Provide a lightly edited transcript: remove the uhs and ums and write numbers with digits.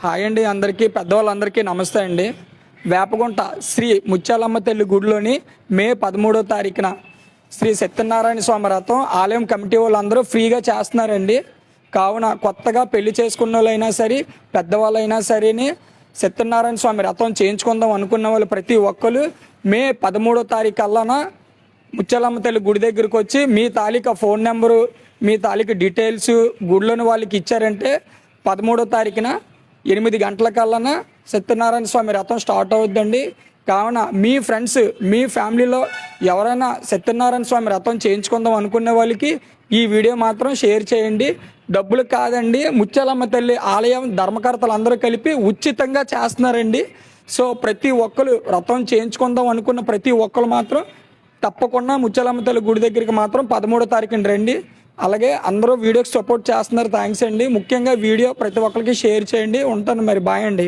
Hi అండి, అందరికీ పెద్దవాళ్ళందరికీ నమస్తే అండి. వేపగుంట శ్రీ ముత్యాలమ్మ తల్లి గుడిలోని మే 13వ తారీఖున శ్రీ సత్యనారాయణ స్వామి రథం ఆలయం కమిటీ వాళ్ళందరూ ఫ్రీగా చేస్తున్నారండి. కావున కొత్తగా పెళ్లి చేసుకున్న వాళ్ళైనా సరే, పెద్దవాళ్ళైనా సరేని సత్యనారాయణ స్వామి రథం చేయించుకుందాం అనుకున్న వాళ్ళు ప్రతి ఒక్కరు మే 13వ తారీఖు కల్లాన ముత్యాలమ్మ తల్లి గుడి దగ్గరికి వచ్చి మీ తాలూకా ఫోన్ నెంబరు, మీ తాలూకా డీటెయిల్స్ గుడిలోని వాళ్ళకి ఇచ్చారంటే 13వ తారీఖున 8 గంటల కల్లా సత్యనారాయణ స్వామి రథం స్టార్ట్ అవుద్దండి. కావున మీ ఫ్రెండ్స్, మీ ఫ్యామిలీలో ఎవరైనా సత్యనారాయణ స్వామి రథం చేయించుకుందాం అనుకునే వాళ్ళకి ఈ వీడియో మాత్రం షేర్ చేయండి. డబ్బులు కాదండి, ముత్యాలమ్మ తల్లి ఆలయం ధర్మకర్తలు అందరూ కలిపి ఉచితంగా చేస్తున్నారండి. సో ప్రతి ఒక్కరు రథం చేయించుకుందాం అనుకున్న ప్రతి ఒక్కరు మాత్రం తప్పకుండా ముత్యాలమ్మ తల్లి గుడి దగ్గరికి మాత్రం 13వ తారీఖున రండి. అలాగే అందరూ వీడియోకి సపోర్ట్ చేస్తున్నారు, థ్యాంక్స్ అండి. ముఖ్యంగా వీడియో ప్రతి ఒక్కరికి షేర్ చేయండి. ఉంటాను మరి, బాయ్ అండి.